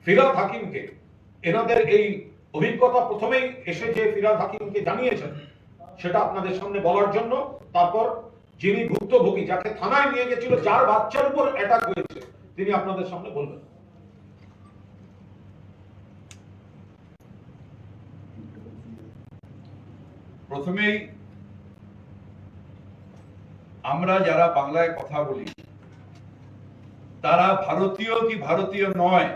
ফিরহাদ হাকিমকে এনাদের এই অভিজ্ঞতা প্রথমেই এসে যে ফিরহাদ হাকিমকে জানিয়েছেন সেটা আপনাদের সামনে বলার জন্য, তারপর যিনি ভুক্তভোগী যাকে থানায় নিয়ে গেছিল, যার বাচ্চার উপর অ্যাটাক হয়েছে, তিনি আপনাদের সামনে বলবেন। প্রথমেই আমরা যারা বাংলায় কথা বলি তারা ভারতীয় কি ভারতীয় নয়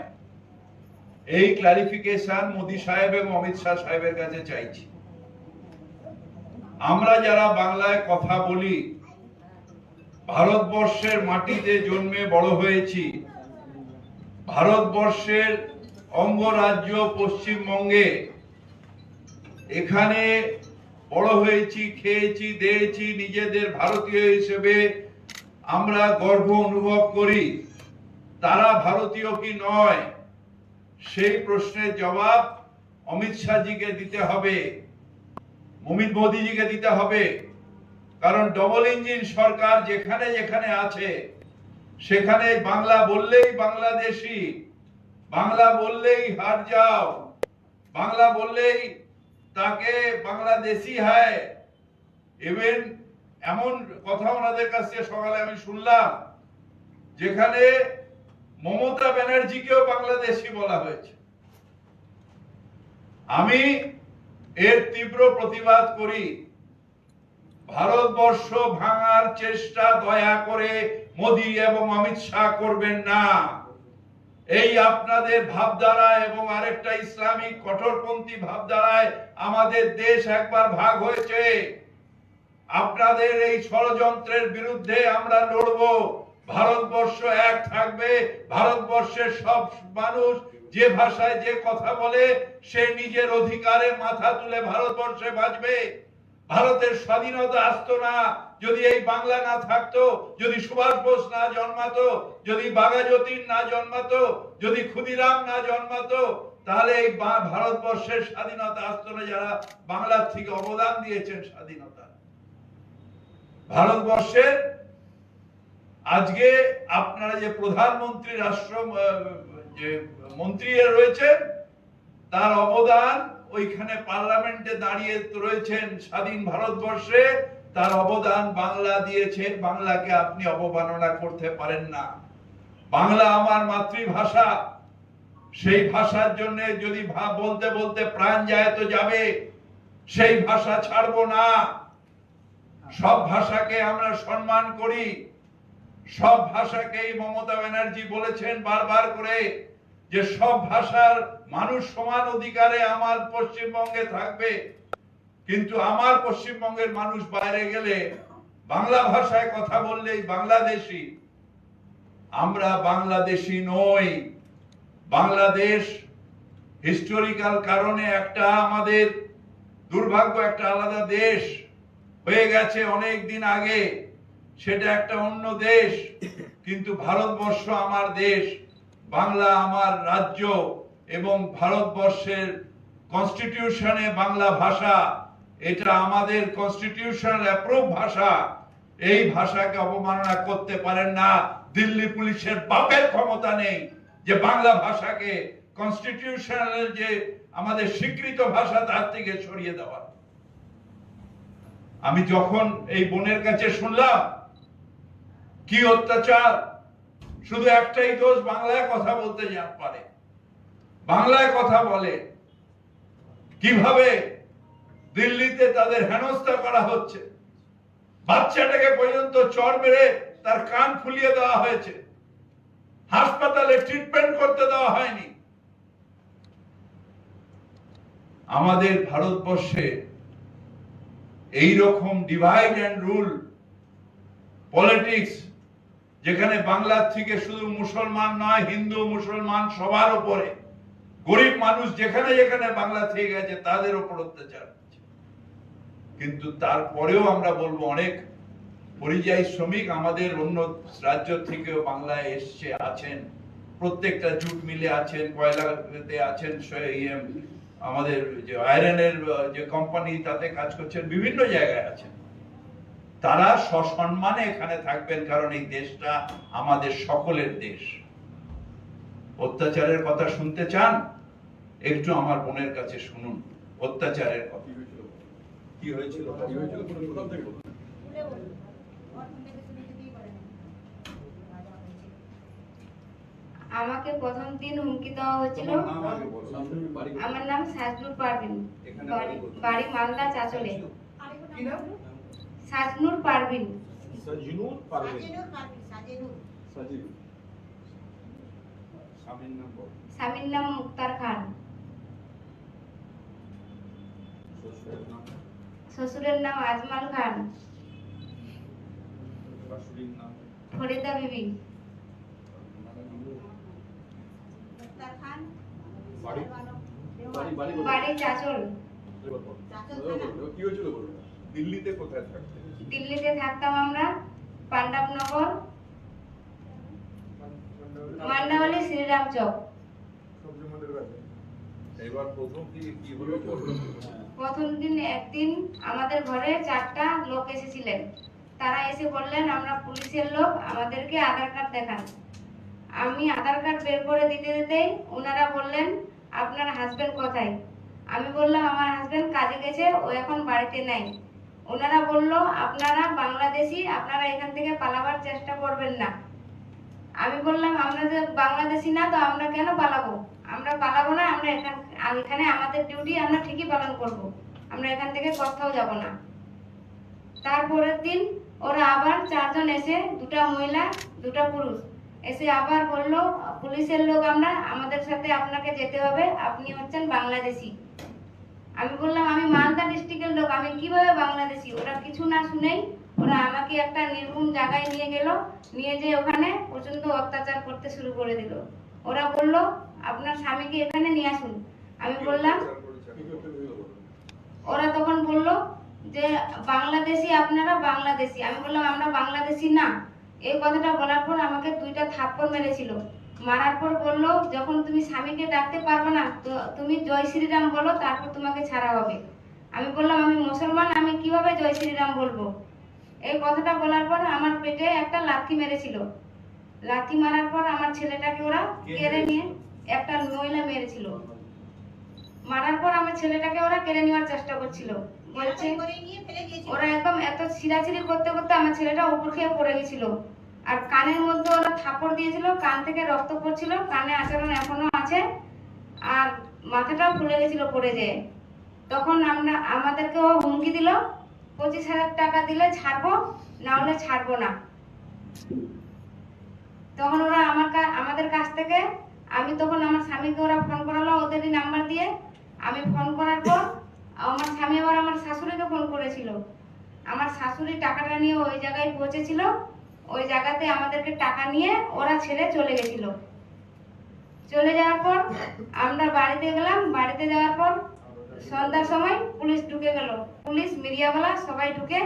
এই ক্লারিফিকেশন মোদী সাহেব এবং অমিত শাহ সাহেবের কাছে চাইছি। আমরা যারা বাংলায় কথা বলি ভারতবর্ষের মাটিতে জন্মে বড় হয়েছি, ভারতবর্ষের অঙ্গরাজ্য পশ্চিমবঙ্গে, এখানে বড় হয়েছি, খেয়েছি, দিয়েছি, নিজেদের ভারতীয় হিসেবে আমরা গর্ব অনুভব করি। তারা ভারতীয় কি নয় সেই প্রশ্নের জবাব অমিত শাহজিকে দিতে হবে, মোদীজিকে দিতে হবে। কারণ ডবল ইঞ্জিন সরকার যেখানে যেখানে আছে সেখানে বাংলা বললেই বাংলাদেশি, বাংলা বললেই হার যাও, বাংলা বললেই তাকে বাংলাদেশি হয়। ইভেন এমন কথা ওনাদের কাছে সকালে আমি শুনলাম যেখানে মমতা ব্যানার্জিকেও বাংলাদেশি বলা হয়েছে। আমি এর তীব্র প্রতিবাদ করি। ভারতবর্ষ ভাঙার চেষ্টা দয়া করে মোদী এবং অমিত শাহ করবেন না। এই আপনাদের ভাবধারা এবং আরেকটা ইসলামিক কঠোরপন্থী ভাবধারায় আমাদের দেশ একবার ভাগ হয়েছে। আপনাদের এই ষড়যন্ত্রের বিরুদ্ধে আমরা লড়ব। ভারতবর্ষ এক থাকবে। ভারতবর্ষের সব মানুষ যে ভাষায় যে কথা বলে সে নিজের অধিকারে মাথা তুলে ভারতবর্ষে বাঁচবে। ভারতের স্বাধীনতা আসতো না যদি এই বাংলা না থাকতো, যদি সুভাষ বোস না জন্মাতো, যদি বাঘাযতীন না জন্মাতো, যদি ক্ষুদিরাম না জন্মাতো, তাহলে এই ভারতবর্ষের স্বাধীনতা আসতো না। যারা বাংলার থেকে অবদান দিয়েছেন স্বাধীনতা, ভারতবর্ষের আজকে আপনারা যে প্রধানমন্ত্রী রাষ্ট্র যে মন্ত্রী রয়েছেন তার অবদান ওইখানে পার্লামেন্টে দাঁড়িয়ে রয়েছেন স্বাধীন ভারতবর্ষে, তার অবদান বাংলা দিয়েছে। বাংলাকে আপনি অবমাননা করতে পারেন না। বাংলা আমার মাতৃভাষা, সেই ভাষার জন্য যদি বলতে বলতে প্রাণ যায় তো যাবে, সেই ভাষা ছাড়বো না। সব ভাষাকে আমরা সম্মান করি, সব ভাষাকেই মমতা ব্যানার্জি বলেছেন বারবার করে যে সব ভাষার মানুষ সমান অধিকারে আমার পশ্চিমবঙ্গে থাকবে। কিন্তু আমার পশ্চিমবঙ্গের মানুষ বাইরে গেলে বাংলা ভাষায় কথা বললেই বাংলাদেশি। আমরা বাংলাদেশি নই। বাংলাদেশ হিস্টোরিক্যাল কারণে একটা আমাদের দুর্ভাগ্য, একটা আলাদা দেশ হয়ে গেছে অনেক দিন আগে, সেটা একটা অন্য দেশ। কিন্তু ভারতবর্ষ আমার দেশ, বাংলা আমার রাজ্য, এবং ভারতবর্ষের কনস্টিটিউশনে বাংলা ভাষা, এটা আমাদের কনস্টিটিউশনাল অ্যাপ্রুভ ভাষা। এই ভাষাকে অবমাননা করতে পারেন না। দিল্লি পুলিশের বাপের ক্ষমতা নেই যে বাংলা ভাষাকে কনস্টিটিউশনাল যে আমাদের স্বীকৃত ভাষা তার থেকে সরিয়ে দেওয়া। আমি যখন এই বোনের কাছে শুনলাম কি অত্যাচার, শুধু একটাই দোষ, বাংলায় কথা বলতে পারে, বাংলায় কথা বলে, কিভাবে দিল্লিতে তাদের হেনস্থা করা হচ্ছে। বাচ্চাটাকে পর্যন্ত চড় মেরে তার কান ফুলিয়ে দেওয়া হয়েছে, হাসপাতালে ট্রিটমেন্ট করতে দেওয়া হয়নি। আমাদের ভারতবর্ষে এই রকম ডিভাইড এন্ড রুল পলিটিক্স, যেখানে বাংলার থেকে শুধু মুসলমান নয়, হিন্দু মুসলমান সবার উপরে, গরিব মানুষ যেখানে যেখানে বাংলা থেকে গেছে তাদের উপর অত্যাচার হচ্ছে। কিন্তু তারপরেও আমরা বলবো অনেক পরিযায়ী শ্রমিক আমাদের অন্য রাজ্য থেকেও বাংলায় এসছে, আছেন, প্রত্যেকটা জুট মিলে আছেন, কয়লাতে আছেন, আমাদের যে আয়রনের যে কোম্পানি তাতে কাজ করছেন, বিভিন্ন জায়গায় আছেন। তারা সসম্মানে এখানে থাকবেন, কারণ এই দেশটা আমাদের সকলের দেশ। অত্যাচারের কথা শুনতে চান? একটু আমার বোনের কাছে শুনুন অত্যাচারের কথা। কি হয়েছিল? আমাকে প্রথম দিন হুমকি দেওয়া হয়েছিল। আমার নাম সাজনুর পারভিন, বাড়ি মালদা চাচলে। সাজনুর পারভিন। সজনুর পারভীন। স্বামীর নাম মুক্তার খান, শ্বশুরের নাম আজমাল খান, ফরিদা বিবি। বাড়ি চাচল। দিল্লিতে কোথায় থাকতেন? দিল্লিতে থাকতাম আমরা পাণ্ডবনগর, মান্ডাওয়ালি, শ্রীরাম চক। এবার প্রথম কি হলো? প্রথম দিন একদিন আমাদের ঘরে 4টা লোক এসেছিলেন। তারা এসে বললেন আমরা পুলিশের লোক, আমাদেরকে আধার কার্ড দেখান। আমি আধার কার্ড বের করে দিতে দিতেই ওনারা বললেন আপনার হাজবেন্ড কোথায়? আমি বললাম আমার হাজবেন্ড কাজে গেছে, ও এখন বাড়িতে নাই। ওনারা বলল আপনারা বাংলাদেশি, আপনারা এখান থেকে পালাবার চেষ্টা করবেন না। আমি বললাম আমরা যে বাংলাদেশি না, তো আমরা কেন পালাবো? আমরা পালাবো না, আমরা এখানে আমাদের ডিউটি আমরা ঠিকই পালন করব। আমরা এখান থেকে কোথাও যাব না। তারপরের দিন ওরা আবার 4 জন এসে, 2টা মহিলা 2টা পুরুষ এসে আবার বলল পুলিশের লোক আমরা, আমাদের সাথে আপনাকে যেতে হবে, আপনি হচ্ছেন বাংলাদেশি। আমি বললাম আমি মালদা ডিস্ট্রিক্টের লোক, আমি কিভাবে বাংলাদেশি? ওরা কিছু না শুনেই ওরা আমাকে একটা নির্মম জায়গায় নিয়ে গেল, নিয়ে যেয়ে ওখানে প্রচন্ড অত্যাচার করতে শুরু করে দিল। ওরা বলল আপনার স্বামীকে এখানে নিয়ে আসুন। আমি বললাম, ওরা তখন বলল যে বাংলাদেশি, আপনারা বাংলাদেশি। আমি বললাম আমরা বাংলাদেশি না। এই কথাটা বলার পর আমাকে 2টা থাপ্পড় মেরেছিল। মারার পর বলল যখন তুমি স্বামীকে ডাকতে পারবে না, তো তুমি জয় শ্রীরাম বলো, তারপর তোমাকে ছাড়া হবে। আমি বললাম আমি মুসলমান, আমি কিভাবে জয় শ্রীরাম বলবো? এই কথাটা বলার পর আমার পেটে একটা লাথি মেরেছিল। লাথি মারার পর আমার ছেলেটাকে ওরা কেড়ে নিয়ে, একটা মহিলা মেরেছিল। মারার পর আমার ছেলেটাকে ওরা কেড়ে নেওয়ার চেষ্টা করছিল। বলছে ওরা একদম এত ছিঁড়াছিঁড়ি করতে করতে আমার ছেলেটা উপর খেয়ে পড়ে গেছিল। আর কানের মধ্যে ওরা থাপড় দিয়েছিল, কান থেকে রক্ত পড়ছিল, কানে আচরণ এখনো আছে, আর মাথাটাও ফুলে গেছিল পড়ে যেয়ে। তখন আমাদেরকে ও হুমকি দিল 25,000 টাকা দিলে ছাড়বো, না হলে ছাড়বো না। তখন ওরা আমাদের কাছ থেকে, আমি তখন আমার স্বামীকে ওরা ফোন করালো ওদেরই নাম্বার দিয়ে। আমি ফোন করার পর আমার স্বামী আবার আমার শাশুড়িকে ফোন করেছিল। আমার শাশুড়ি টাকাটা নিয়ে ওই জায়গায় পৌঁছেছিল। ওই জায়গাতে আমাদেরকে টাকা নিয়ে ওরা ছেড়ে চলে গেছিল। চলে যাওয়ার পর আমরা বাড়িতে গেলাম। বাড়িতে যাওয়ার পর সন্ধ্যার সময় পুলিশ ঢুকে গেল। পুলিশ, মিডিয়াওয়ালা সবাই ঢুকে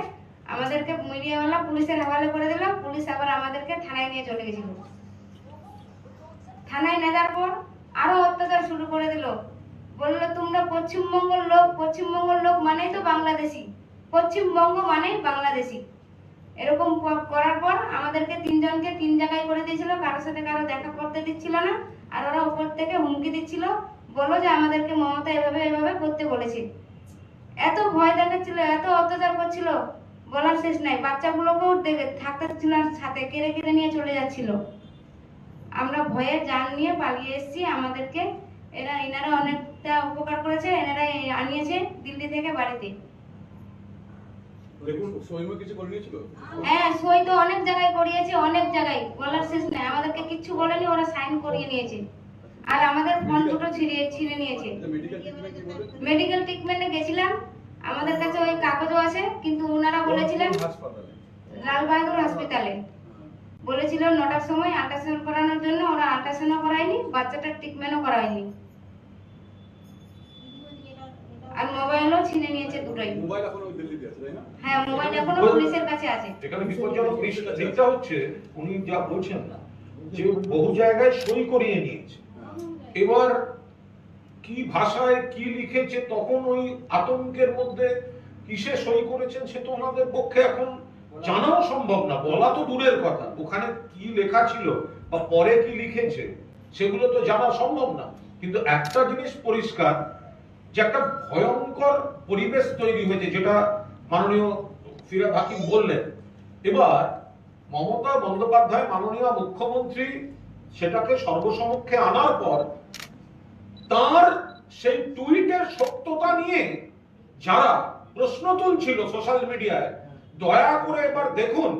আমাদেরকে, মিডিয়াওয়ালা পুলিশের হাওয়ালে করে দিল। পুলিশ আবার আমাদেরকে থানায় নিয়ে চলে গেছিল। থানায় নিয়ে যাওয়ার পর আরো অত্যাচার শুরু করে দিল। বললো তোমরা পশ্চিমবঙ্গের লোক, পশ্চিমবঙ্গের লোক মানেই তো বাংলাদেশি, পশ্চিমবঙ্গ মানেই বাংলাদেশি। এরকম করার পর আমাদেরকে 3 জনকে 3 জায়গায় করে দিয়েছিল, কারোর সাথে কারো দেখা করতে দিচ্ছিল না। আর ওরা উপর থেকে হুমকি দিচ্ছিল, বললো যে আমাদেরকে মমতা এভাবে এভাবে করতে বলেছে। এত ভয় দেখাচ্ছিল, এত অত্যাচার করছিল, বলার শেষ নাই। বাচ্চাগুলোকেও থাকতে ছিল সাথে, কেড়ে কেড়ে নিয়ে চলে যাচ্ছিল। আমরা ভয়ে জান নিয়ে পালিয়ে এসেছি। আমাদেরকে এনারা অনেকটা উপকার করেছে। এনারা আনিয়েছে দিল্লি থেকে বাড়িতে। হ্যাঁ, সই তো অনেক জায়গায় করিয়েছে, অনেক জায়গায়, বলার শেষ নাই। আমাদেরকে কিচ্ছু বলেনি, ওরা সাইন করিয়ে নিয়েছে। আর আমাদের ফোন দুটো ছিঁড়ে নিয়েছে। মেডিকেল ট্রিটমেন্টে গেছিলাম, আমাদের কাছে ওই কাগজও আছে, কিন্তু ওনারা বলেছিলেন লাল বাহাদুর হসপিটালে বলেছিল 9টার সময় আল্ট্রাসাউন্ড করানোর জন্য। ওরা আল্ট্রাসাউন্ড করায়নি, বাচ্চাটার ট্রিটমেন্টও করায়নি। আর মোবাইলও ছিনে নিয়েছে দুটোই। মোবাইল এখনো দিল্লিতে আছে, তাই না? হ্যাঁ, মোবাইল এখনো পুলিশের কাছে আছে। এখানে বিপজ্জনক দিকটা হচ্ছে উনি যা বলছেন না, যে বহু জায়গায় সই করিয়ে নিয়েছে। এবার কি ভাষায় কি লিখেছে, তখন ওই আতঙ্কের মধ্যে কিসে সই করেছেন সে তো ওনাদের পক্ষে এখন জানাও সম্ভব না, বলা তো দূরের কথা। ওখানে কি লেখা ছিল বা পরে কি লিখেছে সেগুলো তো জানা সম্ভব না। কিন্তু একটা জিনিস পরিষ্কার যে একটা ভয়ঙ্কর পরিবেশ তৈরি হয়েছে, যেটা মাননীয় ফিরহাদ হাকিম বললেন। এবার মমতা বন্দ্যোপাধ্যায় মাননীয় মুখ্যমন্ত্রী সেটাকে সর্বসমক্ষে আনার পর তার সেই টুইটের সত্যতা নিয়ে যারা প্রশ্ন তুলছিল সোশ্যাল মিডিয়ায়, দয়া করে এবার দেখুন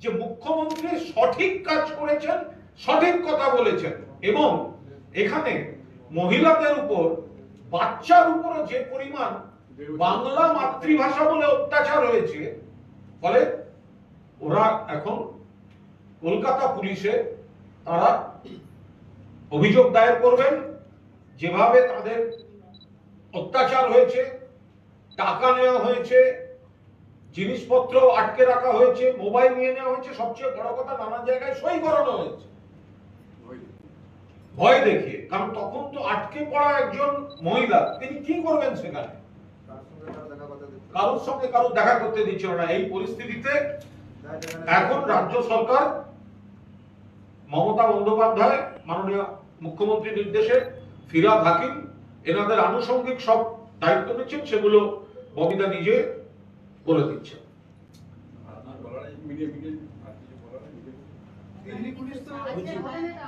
যে মুখ্যমন্ত্রী সঠিক কাজ করেছেন, সঠিক কথা বলেছেন। এবং এখানে মহিলাদের উপর, বাচ্চার উপর যে পরিমাণ বাংলা মাতৃভাষা বলে অত্যাচার হয়েছে, ফলে ওরা এখন কলকাতা পুলিশে তারা অভিযোগ দায়ের করবেন। যেভাবে তাদের অত্যাচার হয়েছে, টাকা নেওয়া হয়েছে, জিনিসপত্র আটকে রাখা হয়েছে, মোবাইল নিয়ে নেওয়া হয়েছে, সবচেয়ে বড় কথা নানা জায়গায় সই করানো হয়েছে ভয় দেখিয়ে। কারণ তখন তো আটকে পড়া একজন মহিলা, তিনি কি করবেন সেখানে? কারোর সঙ্গে কারোর দেখা করতে দিচ্ছিল না। এই পরিস্থিতিতে এখন রাজ্য সরকার, মমতা বন্দ্যোপাধ্যায় মাননীয় মুখ্যমন্ত্রীর নির্দেশে ফিরহাদ হাকিম এনাদের আনুষঙ্গিক সব দায়িত্ব নিচ্ছেন, সেগুলো ববিতা নিজে বলে দিচ্ছে।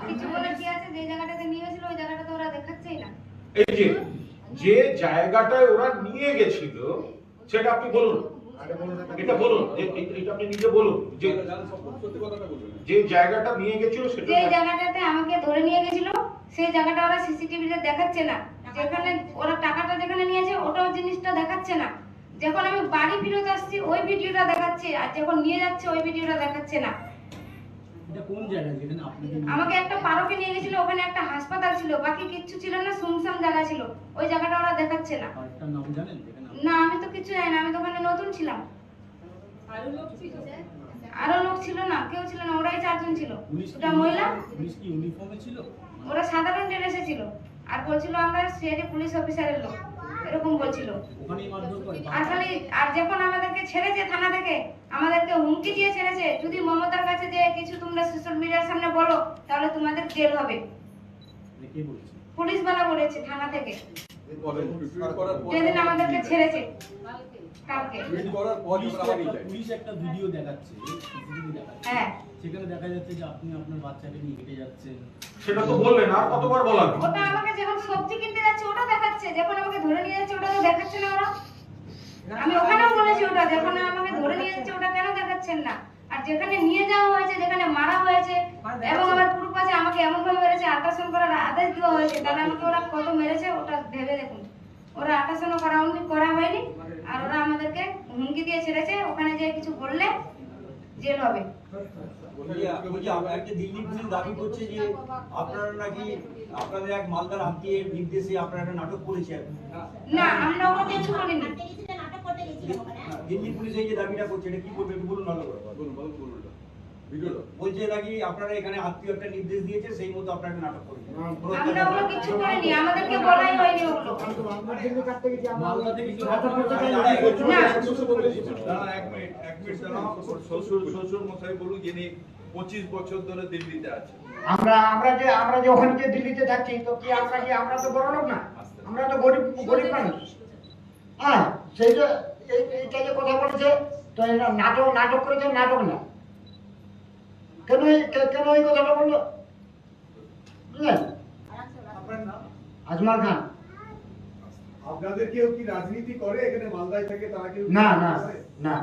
কিছু বলার কি আছে? যে জায়গাটাতে নিয়ে গেছিল ওই জায়গাটা তো ওরা দেখাচ্ছেই না। এই যে জায়গাটায় ওরা নিয়ে গেছিল সেটা আপনি বলুন, এটা বলুন, এটা আপনি নিজে বলুন যে যে জায়গাটা নিয়ে গেছিল সেটা, যে জায়গাটাতে আমাকে ধরে নিয়ে গেছিল সেই জায়গাটা ওরা সিসিটিভিতে দেখাচ্ছে না। যেখানে ওরা টাকাটা যেখানে নিয়েছে ওটাও জিনিসটা দেখাচ্ছে না। যখন আমি বাড়ি ফিরত আসছি ওই ভিডিওটা দেখাচ্ছে, আর যখন নিয়ে যাচ্ছে ওই ভিডিওটা দেখাচ্ছে না। এটা কোন জায়গা যেখানে আপনি আমাকে একটা পার্কে নিয়ে গেছিল, ওখানে একটা হাসপাতাল ছিল, বাকি কিচ্ছু ছিল না, শুনশান জায়গা ছিল। ওই জায়গাটা ওরা দেখাচ্ছে না। পার্কটার নাম জানেন যেখানে না, আমি তো কিছু জানি না, আমি তো ওখানে নতুন ছিলাম। আরো লোক ছিল না, কেউ ছিল না, ওরাই 4 জন ছিল। দুটা মহিলা, পুলিশ কি ইউনিফর্মে ছিল? ওরা সাধারণ ড্রেসে ছিল, আর বলছিল আমরা সিআইডি পুলিশ অফিসারের লোক, এরকম বলছিল। ওখানেই মারধর করে? আর খালি, আর যখন আমাদেরকে ছেড়েছে থানা থেকে, আমাদেরকে হুমকি দিয়ে ছেড়েছে, যদি মমতার কাছে যে কিছু তোমরা সোশ্যাল মিডিয়ার সামনে বলো তাহলে তোমাদের জেল হবে। কে বলছে? পুলিশ বালা বলেছে থানা থেকে, যেদিন আমাদেরকে ছেড়েছে কালকে। পুলিশ একটা ভিডিও দেখাচ্ছে, সিসিটিভি দেখাচ্ছে, হ্যাঁ, সেখানে দেখা যাচ্ছে যে আপনি আপনার বাচ্চাকে নিয়ে হেঁটে যাচ্ছেন। সেটা তো বললেন, আর কতবার বলা? ওটা আমাকে যখন সবজি কিনতে যাচ্ছে ওটা দেখাচ্ছে, যখন আমাকে ধরে নিয়ে যাচ্ছে ওটা তো দেখাচ্ছে না ওরা। আমি ওখানেও বলেছি ওটা, যখন আমাকে ধরে নিয়ে যাচ্ছে ওটা কেন দেখাচ্ছেন না? আর যেখানে নিয়ে যাওয়া হয়েছে, যেখানে মারা হয়েছে, এবং আমার পুরো পাশে আমাকে এমন ভাবে মেরেছে, আল্ট্রাসাউন্ড করার আদেশ দেওয়া হয়েছে, তাহলে আমাকে ওরা কত মেরেছে ওটা ভেবে দেখুন। ওরা আল্ট্রাসাউন্ড করা হয়নি, আর ওরা আমাদেরকে হুমকি দিয়ে ছেড়েছে, ওখানে যে কিছু বললে জেল হবে। দিল্লি পুলিশ দাবি করছে যে আপনারা নাকি আপনাদের এক মালদার আত্মীয়ের নির্দেশে আপনারা একটা নাটক করেছেন। না, আমরা ওটা কিছু করিনি। দিল্লি পুলিশ এই যে দাবিটা করছে, এটা কি বলবে একটু বলুন ভালো করে। বলছে নাকি আপনারা এখানে আত্মীয় একটা নির্দেশ দিয়েছে, সেই মতো আপনারা একটা নাটক করেছেন। আমরা ওগুলো কিছু করিনি, আমাদেরকে বলাই হয়নি ওগুলো। মালদা থেকে কি শ্বশুর মশাই বলুন, যিনি 25 বছর ধরে দিল্লিতে আছে। আমরা যে ওখানে যে দিল্লিতে যাচ্ছি, তো কি আমরা তো বড় লোক না, আমরা তো গরিব মানুষ। হ্যাঁ, সেই যে এইটা যে কথা বলেছে, তো এটা নাটক করেছে, নাটক না। কেন এই কথাটা বললো বুঝলেন? আজমাল খান। আপনাদের কেউ কি রাজনীতি করে এখানে মালদায় থেকে? তারা কেউ না না না।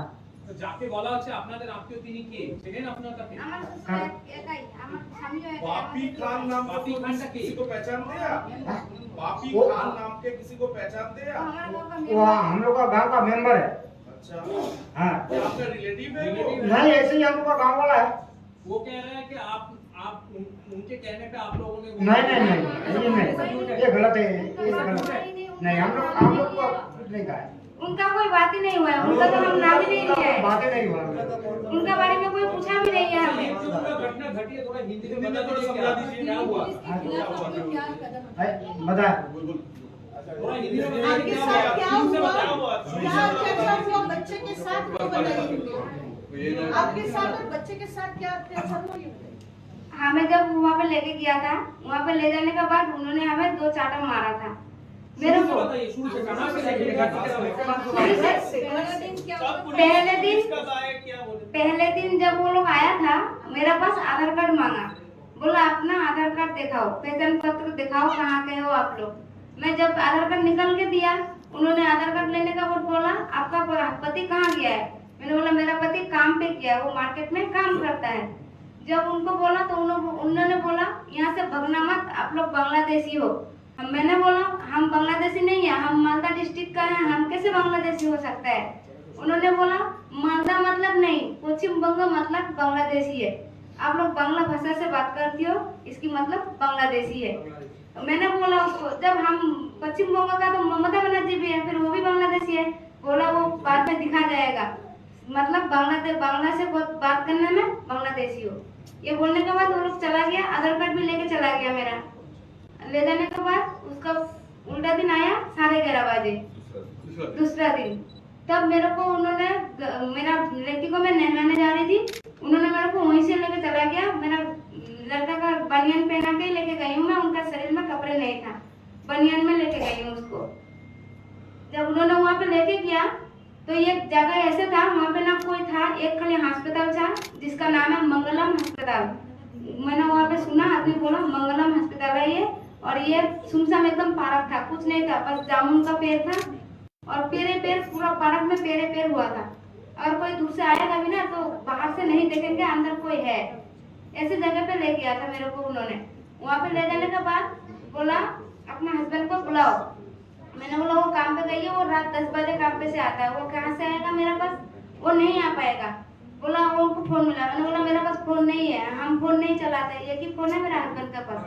যাকে বলা হচ্ছে আপনাদের আত্মীয়, তিনি কে? সেটাই না আপনার কাছে? আমার শ্বশুর একাই, আমার স্বামীও একাই। बापी खान नाम बापी खान का किसी को पहचान दे आप? बापी खान नाम के किसी को पहचान दे आप? हमारा गांव का वो हम लोग का गाँव का मेंबर है। अच्छा, हाँ, ये आपका रिलेटिव है वो? नहीं ऐसे ही हम लोग का गाँव वाला है। वो कह रहे हैं कि आप उनके कहने पे आप लोगों ने नहीं, ये गलत है, ये गलत है। नहीं, हम लोग को कुछ नहीं कहा है। उनका कोई बात ही नहीं हुआ है, उनका तो हम नाम ही नहीं लिया है, बातें नहीं हुआ। उनका बारे में कोई पूछा भी नहीं है हमें। जो पूरा घटना घटी है, थोड़ा हिंदी में बता दीजिए, क्या हुआ? बता। थोड़ा हिंदी में बताइए, आपके क्या साथ हुआ? क्या ठीक से हुआ? बताओ। क्या अत्याचार हुआ बच्चे के साथ, वो बताइए। आपके साथ और बच्चे के साथ क्या अत्याचार हुआ ये बताइए। हमें जब वहाँ पे लेके गया था, वहाँ पे ले जाने के बाद उन्होंने हमें 2 चाटा मारा था मेरे को। बताइए शुरू से कहाँ से लेके गए? पहले दिन जब वो लोग आया था, मेरा पास आधार कार्ड मांगा, बोला अपना आधार कार्ड दिखाओ, पहचान पत्र दिखाओ, कहाँ के हो आप लोग। मैं जब आधार कार्ड निकाल के दिया, उन्होंने आधार कार्ड लेने का वक्त बोला आपका पति कहाँ गया है। मैंने बोला मेरा पति काम पे गया है, वो मार्केट में काम करता है। जब उनको बोला तो उन्होंने बोला यहाँ से भगना मत, आप लोग बांग्लादेशी हो। मैंने बोला हम बांग्लादेशी नहीं है, हम मालदा डिस्ट्रिक्ट का है, हम कैसे बांग्लादेशी हो सकता है। उन्होंने बोला मालदा मतलब नहीं, पश्चिम बंग मतलब बांग्लादेशी है, आप लोग बांग्ला भाषा से बात करती हो, इसकी मतलब बांग्लादेशी है। मैंने बोला उसको, जब हम पश्चिम बंग का तो ममता बनर्जी भी है, फिर वो भी बांग्लादेशी है। बोला वो बाद में दिखा जाएगा, मतलब बांग्ला से बात करने में बांग्लादेशी हो। ये बोलने के बाद वो लोग चला गया, आधार कार्ड भी लेके चला गया मेरा। ले जाने के बाद उसका उल्टा दिन आया 11:30 बजे, दूसरा दिन। तब मेरे को उन्होंने, मेरा लड़की को मैं नहलाने जा रही थी, उन्होंने मेरे को वहीं से लेके चला गया। मेरा लड़का का बनियान पहना के लेके गई हूँ मैं, उनका शरीर में कपड़े नहीं था, बनियान में लेके गई हूँ उसको। जब उन्होंने वहाँ पे लेके गया तो ये जगह ऐसे था, वहाँ पे ना कोई था, एक खाली अस्पताल था जिसका नाम है मंगलम अस्पताल। मैंने वहाँ पे सुना, आदमी बोला मंगलम अस्पताल है ये, और ये सुनसान एकदम पार्क था, कुछ नहीं था, बस जामुन का पेड़ था और पेड़ पूरा पार्क में पेड़ हुआ था। और कोई दूर से आएगा भी ना तो बाहर से नहीं देखेंगे अंदर कोई है। ऐसी जगह पे ले गया था मेरे को उन्होंने। वहाँ पे ले जाने के बाद बोला अपना हस्बैंड को बुलाओ। मैंने बोला वो काम पे गई है, वो रात 10 बजे काम पे से आता है, वो कहाँ से आएगा मेरे पास, वो नहीं आ पाएगा। बोला वो उनको फोन मिला, मैंने बोला मेरे पास फोन नहीं है, हम फोन नहीं चलाते, एक ही फोन है मेरा हस्बैंड के पास।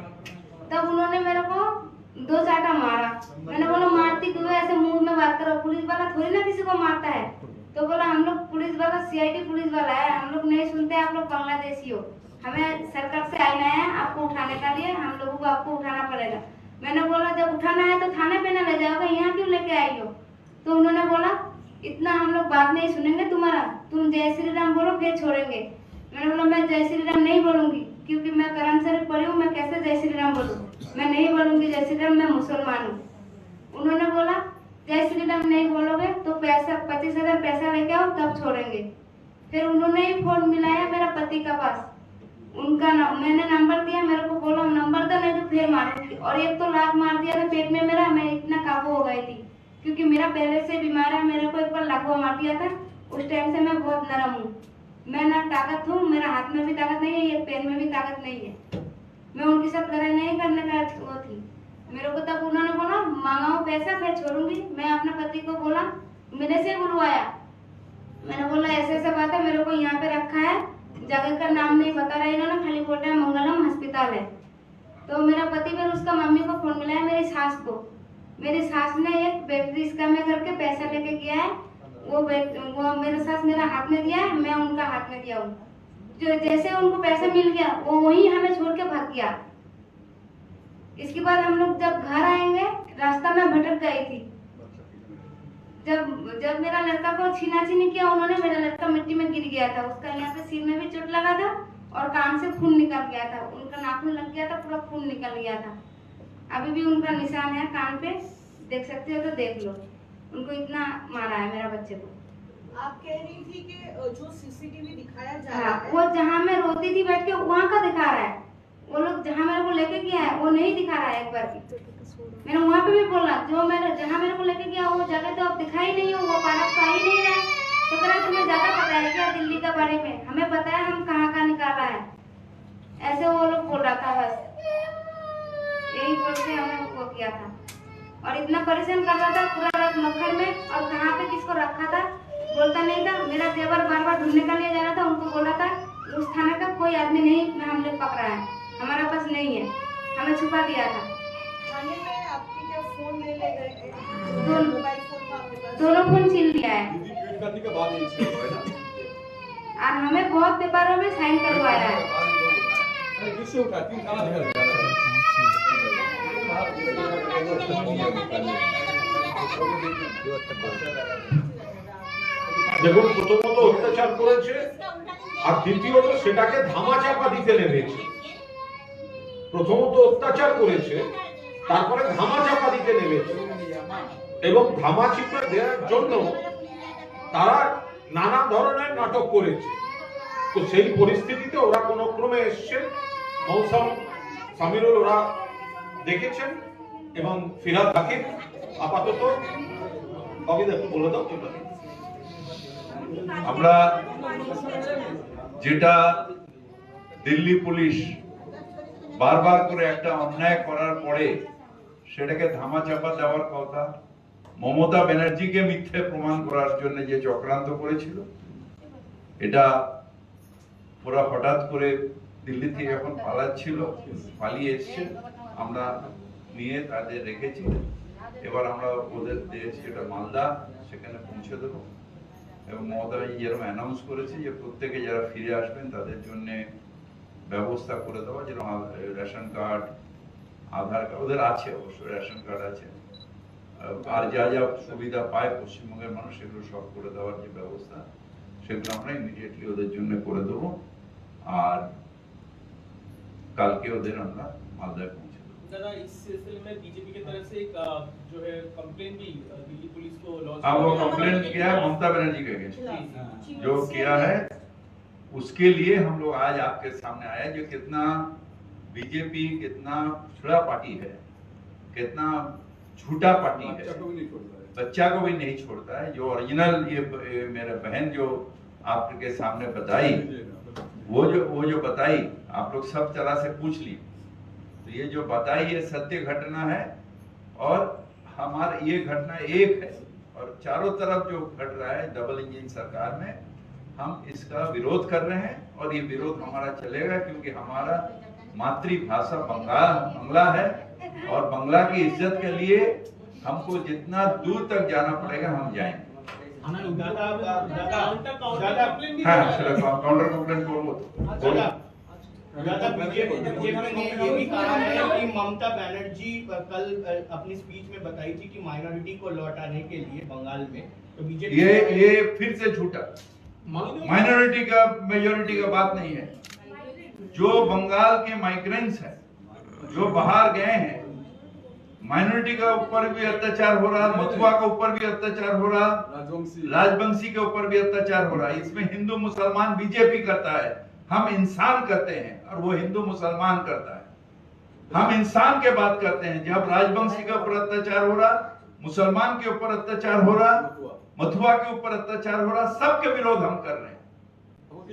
तब उन्होंने मेरे को 2 चाटा मारा। मैंने बोला मारती क्यों, ऐसे मुंह में बात करो, पुलिस वाला थोड़ी ना किसी को मारता है। तो बोला हम लोग पुलिस वाला CID पुलिस वाला है, हम लोग नहीं सुनते, आप लोग बांग्लादेशी हो, हमें सरकार से आना है आपको उठाने के लिए, हम लोगों को आपको उठाना पड़ेगा। मैंने बोला जब उठाना है तो थाने पे ना ले जाओगे, यहाँ क्यों लेके आई हो। तो उन्होंने बोला इतना हम लोग बात नहीं सुनेंगे तुम्हारा, तुम जय श्री राम बोलो फिर छोड़ेंगे। मैंने बोला मैं जय श्री राम नहीं बोलूंगी, क्योंकि मैं कुरान शरीफ पढ़ी हूँ, मैं कैसे जय श्री राम बोलूँ, मैं नहीं बोलूंगी जय श्री राम, मैं मुसलमान हूँ। उन्होंने बोला जय श्री राम नहीं बोलोगे तो पैसा 25,000 पैसा लेके आओ तब छोड़ेंगे। फिर उन्होंने ही फोन मिलाया मेरा पति का पास, उनका मैंने नंबर दिया, मेरे को बोला नंबर दो नहीं तो फिर मारूंगी। और एक तो लात मार दिया था पेट में मेरा, मैं इतना काबू हो गई थी क्योंकि मेरा पहले से बीमार है। मेरे को एक बार लाखों मार दिया था, उस टाइम से मैं बहुत नरम हूँ, मैं ना ताकत हूँ, मेरा हाथ में भी ताकत नहीं है, ये पैर में भी ताकत नहीं है। मैं उनके साथ लड़ाई नहीं करने का वो थी। मेरे को तब उन्होंने बोला मांगाओ पैसा फिर छोड़ूंगी। मैं अपने पति को बोला, मेरे से बुलवाया, मैंने बोला ऐसे ऐसे बात है, मेरे को यहाँ पे रखा है, जगह का नाम नहीं बता रहा इन्होंने, खाली बोल रहा है मंगलम अस्पताल है। तो मेरा पति फिर उसका मम्मी को फोन मिलाया, मेरी सास को। मेरी सास ने एक बैटरी स्कैम में करके पैसा लेके गया है, वो मेरे सास मेरा हाथ में दिया है, मैं उनका हाथ में दिया हूँ। जो जैसे उनको पैसा मिल गया वो वही हमें छोड़ के भाग गया। इसके बाद हम लोग जब घर आएंगे रास्ता में भटक गई थी। जब मेरा लड़का को छीना-छीनी किया उन्होंने, मेरा लड़का मिट्टी में गिर गया था, उसका यहाँ पे सिर में भी चोट लगा था और कान से खून निकल गया था, उनका नाखून लग गया था, पूरा खून निकल गया था। अभी भी उनका निशान है कान पे, देख सकते हो तो देख लो, उनको इतना मारा है मेरा बच्चे को। आप कह रही थी कि जो CCTV दिखाया जा हाँ, रहा है, वो जहाँ मैं रोती थी बैठ के वहाँ का दिखा रहा है, वो लोग जहाँ मेरे को लेके गया है वो नहीं दिखा रहा है एक बार भी। मैंने वहाँ पे भी बोला जहाँ मेरे को लेके गया वो जगह तो अब दिखाई नहीं हो, वो पार्क तो आ ही नहीं रहा है। तो कह रहा तुम्हें ज्यादा पता है क्या दिल्ली के बारे में, हमें पता है हम कहाँ का निकाला है, ऐसे वो लोग बोल रहा था। बस यही बोल के हमें वो किया था और इतना परेशान कर रहा था पूरा रात मक्खर में, और कहाँ पे किसको रखा था बोलता नहीं था। मेरा देवर बार बार ढूंढने का लिए जा रहा था, उनको बोला था उस थाने का कोई आदमी नहीं हम लोग पकड़ा है, हमारे पास नहीं है, हमें छुपा दिया था। थाने में आपके क्या फोन ले गए? मोबाइल फोन आपके पास? दोनों फोन छीन लिया है और हमें बहुत पेपरों में साइन करवाया है। দেখুন প্রথমত অত্যাচার করেছে আর দ্বিতীয়ত সেটাকে ধামাচাপা দিতে লেগেছে। প্রথমত অত্যাচার করেছে, তারপরে ধামাচাপা দিতে নেমেছে এবং ধামাচাপা দেওয়ার জন্য তারা নানা ধরনের নাটক করেছে। তো সেই পরিস্থিতিতে ওরা কোনো ক্রমে এসছে, মৌসুম সামিরুল ওরা দেখেছেন এবং ফিরহাদ হাকিম আপাতত অবিদা একটু বলে দাও। আমরা যেটা দিল্লি পুলিশ বারবার করে একটা অন্যায় করার পরে সেটাকে ধামাচাপা দেওয়ার কথা, মমতা ব্যানার্জিকে মিথ্যে প্রমাণ করার জন্য যে চক্রান্ত করেছিল, এটা ওরা হঠাৎ করে দিল্লি থেকে যখন পালিয়ে এসছে, আমরা নিয়ে তাদের রেখেছি। এবার আমরা ওদের দেশ যেটা মালদা, সেখানে পৌঁছে দেবো এবং মমতা ব্যানার্জি যেরকম অ্যানাউন্স করেছে যে প্রত্যেকে যারা ফিরে আসবেন তাদের জন্য ব্যবস্থা করে দেওয়া, যেরকম রেশন কার্ড, আধার কার্ড ওদের আছে, অবশ্যই রেশন কার্ড আছে, আর যা যা সুবিধা পায় পশ্চিমবঙ্গের মানুষ সেগুলো সব করে দেওয়ার যে ব্যবস্থা, সেগুলো আমরা ইমিডিয়েটলি ওদের জন্য করে দেবো। আর কালকে ওদের আমরা মালদায় পৌঁছে দেবো। दादा, इस सिलसिले में बीजेपी की तरफ से एक जो है कंप्लेंट भी दिल्ली पुलिस को लॉन्च वो कंप्लेंट किया है ममता बनर्जी के अगेंस्ट, जो किया है उसके लिए हम लोग आज आपके सामने आए, जो कितना बीजेपी कितना छुड़ा पार्टी है, कितना झूठा पार्टी है, बच्चा को भी नहीं छोड़ता है। जो ओरिजिनल ये मेरे बहन जो आपके सामने बताई, वो जो बताई, आप लोग सब तरह से पूछ ली, तो ये जो बताई ये सत्य घटना है और हमारा ये घटना एक है, और चारों तरफ जो घट रहा है डबल इंजन सरकार में, हम इसका विरोध कर रहे हैं और ये विरोध हमारा चलेगा, क्योंकि हमारा मातृभाषा बंगला है और बंगला की इज्जत के लिए हमको जितना दूर तक जाना पड़ेगा हम जाएंगे। हाँ, काउंटर कंप्लेंट करो। बीजेपी ने ये भी कहा है कि ममता बनर्जी कल अपनी स्पीच में बताई थी कि माइनॉरिटी को लौटाने के लिए बंगाल में, तो बीजेपी ये फिर से झूठा, माइनॉरिटी का मेजोरिटी का बात नहीं है। जो बंगाल के माइग्रेंट्स हैं, जो बाहर गए हैं, माइनॉरिटी के ऊपर भी अत्याचार हो रहा, मथुआ के ऊपर भी अत्याचार हो रहा, राजवंशी के ऊपर भी अत्याचार हो रहा है। इसमें हिंदू मुसलमान बीजेपी करता है, हम इंसान करते हैं और वो हिंदू मुसलमान करता है। हम इंसान के बात करते हैं। जब राजवंशी के ऊपर अत्याचार हो रहा, मुसलमान के ऊपर अत्याचार हो रहा, मथुआ के ऊपर अत्याचार हो रहा, सबके विरोध हम कर रहे हैं।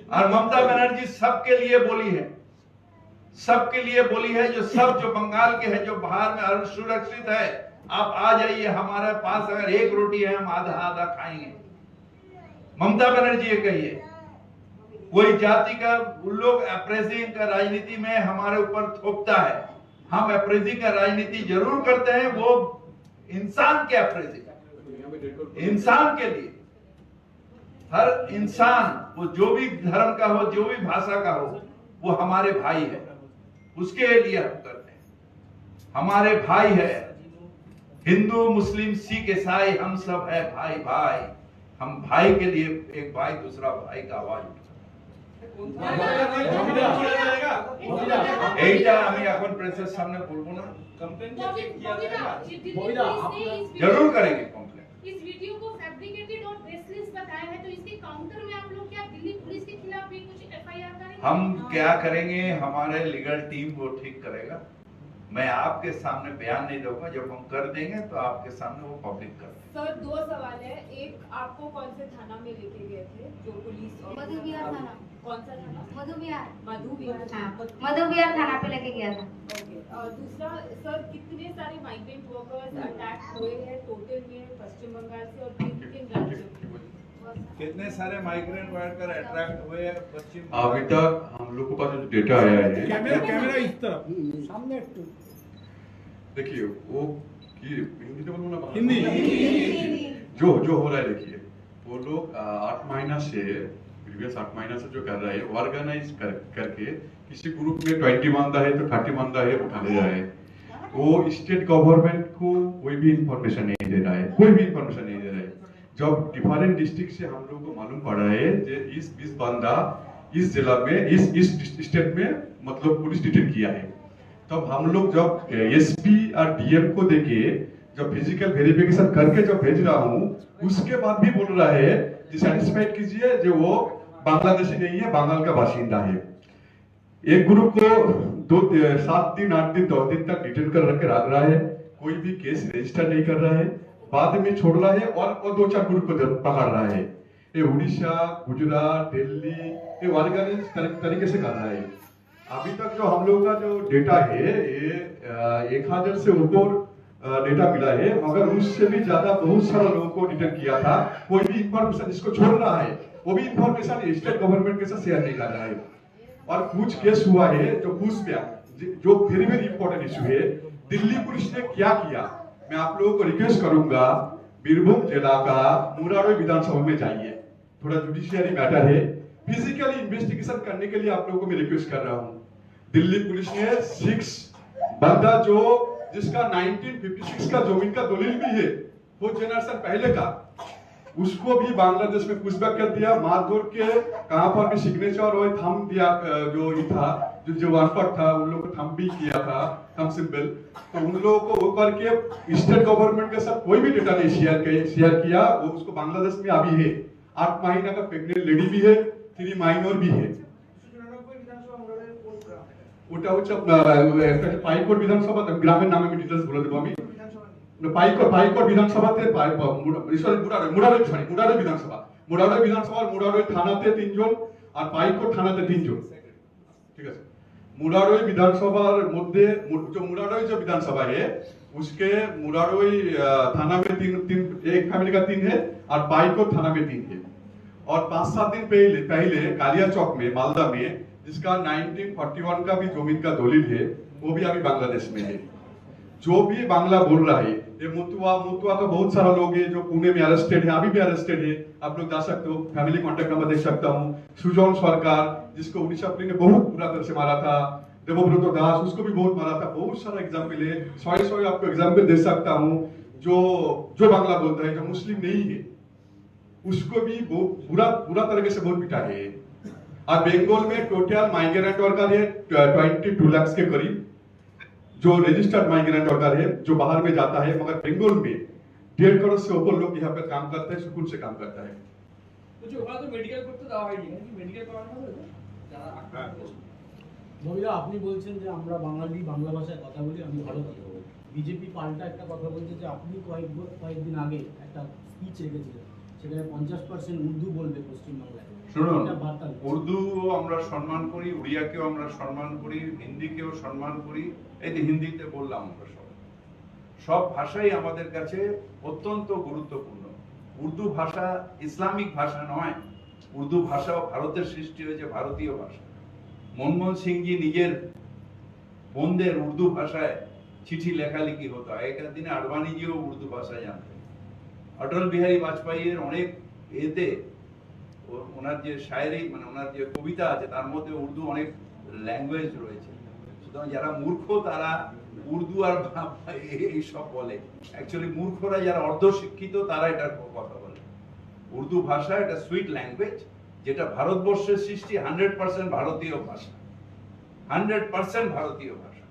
और ममता बनर्जी सबके लिए बोली है, सबके लिए बोली है, जो सब जो बंगाल के हैं, जो बाहर में सुरक्षित है, आप आ जाइए हमारे पास, अगर एक रोटी है हम आधा आधा खाएंगे। ममता बनर्जी ये कही है। कोई जाति का उन लोग अप्रेजिंग का राजनीति में हमारे ऊपर थोपता है, हम अप्रेजिंग का राजनीति जरूर करते हैं, वो इंसान के अप्रेजिंग, इंसान के लिए। हर इंसान, वो जो भी धर्म का हो, जो भी भाषा का हो, वो हमारे भाई है, उसके लिए हम करते हैं। हमारे भाई है, हिंदू मुस्लिम सिख ईसाई हम सब है भाई भाई। हम भाई के लिए एक भाई दूसरा भाई का आवाज এইটা আমি এখন প্রেসের সামনে বলবো না, जरूर करेंगे कंप्लेंट। इस वीडियो को फैब्रिकेटेड और बेसलेस बताया है, तो इसके काउंटर में आप लोग क्या दिल्ली पुलिस के खिलाफ भी कुछ एफआईआर करेंगे? हम क्या करेंगे, हमारे लीगल टीम वो ठीक करेगा। मैं आपके सामने बयान नहीं दूंगा, जब हम कर देंगे तो आपके सामने वो पब्लिक कर देंगे। सर, दो सवाल है। एक, आपको कौन से थाना में लेके गए थे जो पुलिस? मधुबिहार थाना। कौन सा थाना? मधुबिहार। मधुबिहार। हाँ, मधुबिहार थाना पे लेके गया था। ओके। और दूसरा, सर, कितने सारे माइग्रेंट वर्कर्स अटैक हुए हैं टोटल में पश्चिम बंगाल से, और किन किन राज्यों में? कितने सारे माइग्रेंट वर्कर अट्रैक्ट हुए हैं पश्चिम? अभी तक हम लोग के पास जो डेटा आया है, कैमरा इस तरफ सामने একটু देखिए वो कि हिंदी तो बोलो ना, हिंदी जो हो रहा है, देखिए वो लोग 8 महीना से, प्रीवियस 8 महीना से जो कर रहा है, ऑर्गेनाइज करके किसी ग्रुप में 20 बंदा है तो 30 बंदा है उठा ले रहा है। वो स्टेट गवर्नमेंट को कोई भी इंफॉर्मेशन नहीं दे रहा है, कोई भी इंफॉर्मेशन नहीं दे रहा है। जब डिफरेंट डिस्ट्रिक्ट से हम लोग को मालूम पड़ा है कि इस 20 बंदा इस जिला में, इस स्टेट में मतलब पुलिस डिटेन किया है, तब हम लोग जब एसपी और डीएम को देके जब फिजिकल वेरिफिकेशन करके जब भेज रहा हूँ, उसके बाद भी बोल रहा है कि सेटिस्फाइड कीजिए जो वो बांग्लादेशी नहीं है, बंगाल का बाशिंदा है। एक ग्रुप को 7 दिन 8 दिन 10 दिन तक डिटेन कर रख रहा है, कोई भी केस रजिस्टर नहीं कर रहा है, बाद में छोड़ रहा है और 2-4 ग्रुप को पकड़ रहा है। ये उड़ीसा, गुजरात, दिल्ली ये ऑर्गेनाइज तरीके से कर रहा है। अभी तक जो हम लोगों का जो डेटा है ये 1000 से ऊपर डेटा मिला है, मगर उससे भी ज्यादा बहुत सारा लोगों को डिटेन किया था। कोई भी इंफॉर्मेशन इसको छोड़ रहा है, वो भी इंफॉर्मेशन स्टेट गवर्नमेंट के साथ शेयर नहीं कर रहा है। और कुछ केस हुआ है जो घूसपैठ, जो वेरी वेरी इंपॉर्टेंट इशू है, दिल्ली पुलिस ने क्या किया, मैं आप लोगों को रिक्वेस्ट करूंगा बीरभूम जिला का मुरारई विधानसभा में जाइए, थोड़ा जुडिशियरी मैटर है, फिजिकली इन्वेस्टिगेशन करने के लिए आप लोगों को मैं रिक्वेस्ट कर रहा हूं। दिल्ली पुलिस ने 6 बंदा जो जिसका 1956 का जमीन का दलील भी है, वो जनरेशन पहले का, उसको भी बांग्लादेश में पुशबैक कर दिया, मारधर के कहां पर भी सिग्नेचर और थंब दिया, जो ये था जो वारफट था उन लोगों को थंब भी किया था, थंब सिंबल। तो उन लोगों को वो करके स्टेट गवर्नमेंट के साथ कोई भी डेटा नहीं शेयर किया। वो उसको बांग्लादेश में अभी है, 8 महीना का प्रेग्नेंट लेडी भी है, 3 माइनर भी है। ওটা হচ্ছে পাইকোট বিধানসভা, গ্রামের নামে আমি ডিটেইলস বলে দেবো। আমি পাইকোট বিধানসভাতে মুরারই বিধানসভা মুরারই থানাতে 3 জন আর পাইকোট থানাতে 3 জন, ঠিক আছে। मुरारई विधानसभा मध्य जो मुरारई जो विधानसभा है उसके मुरारई थाना में एक फैमिली का 3 है और पाइकोट थाना में 3 है। और 5-7 दिन पहले कालिया चौक में मालदा में जिसका 1941 का भी जमीन का दलील है, वो भी अभी बांग्लादेश में है। जो भी बांग्ला बोल रहा है, ये मुतुआ का बहुत सारा लोग है जो पुणे में अरेस्टेड है, अभी भी अरेस्टेड है, आप लोग जा सकते हो, फैमिली कॉन्टेक्ट नंबर देख सकता हूँ। सुजन सरकार जिसको उड़ीसा पुलिस ने बहुत बुरा तरह से मारा था, देवव्रत दास उसको भी बहुत मारा था, बहुत सारा एग्जाम्पल है, 100 आपको एग्जाम्पल दे सकता हूँ। जो बांग्ला बोलता है, जो मुस्लिम नहीं है, उसको भी बुरा तरीके से बहुत पिटा है। और बंगाल में टोटल माइग्रेंट वर्कर है 22 लाख के करीब, जो रजिस्टर्ड माइग्रेंट वर्कर है जो बाहर में जाता है, मगर बंगाल में 1.5 करोड़ से ऊपर लोग यहाँ पे काम करते हैं, सुकून से काम करता है। तो मेडिकल করতে দেওয়া হয়নি নাকি মেডিকেল করানো হবে যারা মহিলা আপনি বলছেন যে আমরা বাঙালি বাংলা ভাষায় কথা বলি, আমি ভারতীয়। বিজেপি পাল্টা একটা কথা বলছে যে আপনি কয়েকদিন আগে একটা স্পিচ রেখেছিলেন, সেখানে 50% উর্দু বলবে পশ্চিমবাংলায়। শুনুন, উর্দু আমরা সম্মান করি, উড়িয়াকেও আমরা সম্মান করি, হিন্দিকেও সম্মান করি, এই যে হিন্দিতে বললাম আমরা সব ভাষাই আমাদের কাছে অত্যন্ত গুরুত্বপূর্ণ। উর্দু ভাষা ইসলামিক ভাষা নয়, উর্দু ভাষাও ভারতের সৃষ্টি হয়েছে, ভারতীয় ভাষা। মনমোহন সিংজি নিজের বোনদের উর্দু ভাষায় চিঠি লেখালেখি হতো, আগেকার দিনে আডবাণীজিও উর্দু ভাষা জানতেন। অটল বিহারী বাজপেয়ীর অনেক এতে ওনার যে শায়েরি মানে ওনার যে কবিতা আছে তার মধ্যে উর্দু অনেক ল্যাঙ্গুয়েজ রয়েছে। সুতরাং যারা মূর্খ তারা উর্দু আর এইসব বলে, অ্যাকচুয়ালি মূর্খরা যারা অর্ধশিক্ষিত তারা এটার কথা বলে। উর্দু ভাষা এটা সুইট ল্যাঙ্গুয়েজ, যেটা ভারতবর্ষের সৃষ্টি, 100% ভারতীয় ভাষা, 100% ভারতীয় ভাষা।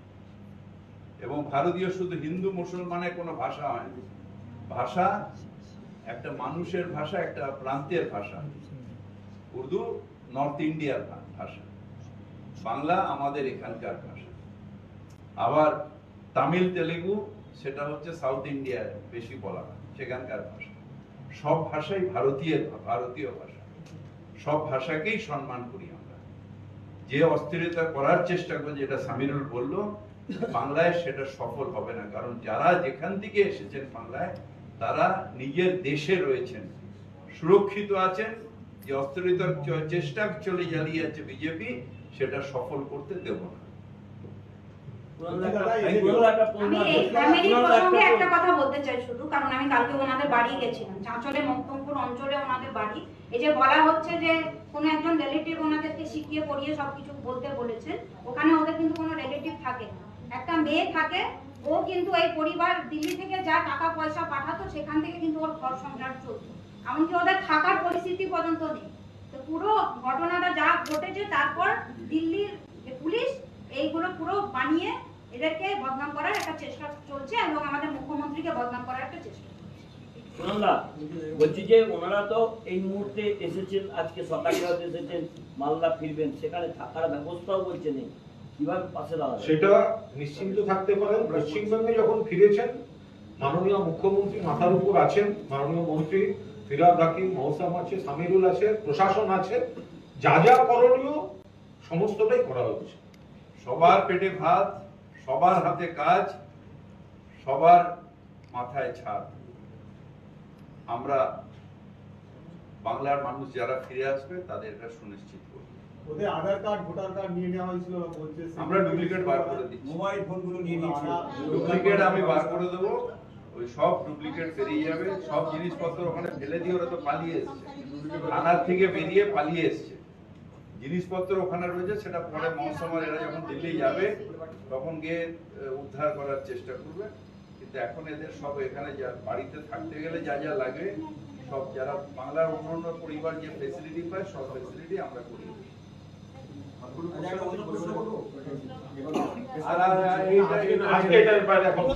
এবং ভারতীয় শুধু হিন্দু মুসলমানের কোনো ভাষা হয় না, ভাষা একটা মানুষের ভাষা, একটা প্রান্তের ভাষা। উর্দু নর্থ ইন্ডিয়ার ভাষা, বাংলা আমাদের এখানকার ভাষা। আবার তামিল তেলেগু সেটা হচ্ছে সাউথ ইন্ডিয়ার বেশি বলা হয়, সেখানকার ভাষা। সব ভাষাই ভারতীয় ভাষা, সব ভাষাকেই সম্মান করি আমরা। যে অস্থিরতা করার চেষ্টা করে, যেটা সামিরুল বলল, বাংলায় সেটা সফল হবে না। কারণ যারা যেখান থেকে এসেছেন বাংলায়, তারা নিজের দেশে রয়েছেন, সুরক্ষিত আছেন। যে অস্থিরতার চেষ্টা চালিয়ে যাচ্ছে বিজেপি, সেটা সফল করতে দেব না। একটা কথা বলতে চাই শুধু, কারণ আমি কালকে ওনাদের বাড়ি গেছিলাম, চাঁচলে মক্তমপুর অঞ্চলে ওনাদের বাড়ি। এই যে বলা হচ্ছে যে কোনো একজন রিলেটিভ ওনাদেরকে শিখিয়ে পড়িয়ে সবকিছু বলতে বলেছে, ওখানে ওদের কিন্তু কোনো রিলেটিভ থাকে না, একটা মেয়ে থাকে। ও কিন্তু এই পরিবার দিল্লি থেকে যা টাকা পয়সা পাঠাতো সেখান থেকে কিন্তু ওর ঘর সংসার চলতো, এমনকি ওদের থাকার পরিস্থিতি পর্যন্ত নেই। তো পুরো ঘটনাটা যা ঘটেছে, তারপর দিল্লির পুলিশ এইগুলো পুরো বানিয়ে এদেরকে বদনাম করার একটা চেষ্টা চলছে এবং আমাদের মুখ্যমন্ত্রীকে বদনাম করার একটা চেষ্টা। সোনামদা, বলছি যে ওনারা তো এই মুহূর্তে এসেছেন, আজকে সকালে হয়তো এসেছেন, মালদা ফিরবেন, সেখানে থাকার ব্যবস্থাও বলছে নেই, কিভাবে পাশে দাঁড়াবে? সেটা নিশ্চিন্ত থাকতে পারেন, পশ্চিমবঙ্গে যখন ফিরেছেন মাননীয় মুখ্যমন্ত্রী মাথার উপর আছেন, মাননীয় মন্ত্রী ফিরহাদ হাকিম মহসাম আছে, সামিরুল আছে, প্রশাসন আছে, যা যা করণীয় সমস্তটাই করা হচ্ছে। সবার পেটে ভাত, সবার হাতে কাজ, সবার মাথায় ছাদ। আমরা বাংলার মানুষ যারা ফিরে আসবে তাদের এটা সুনিশ্চিত করব। ওদের আধার কার্ড ভোটার কার্ড নিয়ে নেওয়া হয়েছিল বলছে, আমরা ডুপ্লিকেট বার করে দিচ্ছি। মোবাইল ফোনগুলো নিয়ে নিয়েছি, ডুপ্লিকেট আমি বার করে দেবো, ওই সব ডুপ্লিকেট বেরিয়ে যাবে। সব জিনিসপত্র ওখানে ফেলে দিয়ে ওরা তো পালিয়ে এসছে, থানার থেকে বেরিয়ে পালিয়ে এসছে। জিনিসপত্র ওখানে রয়েছে, সেটা পরে মহসমার এরা যখন দিল্লি যাবে তখন গিয়ে উদ্ধার করার চেষ্টা করবে। কিন্তু এখন এদের সব এখানে যা বাড়িতে থাকতে গেলে যা যা লাগে সব, যারা বাংলার অন্যান্য পরিবার যে ফেসিলিটি পায় সব ফেসিলিটি আমরা করি। আজকে এটার বাইরে এখন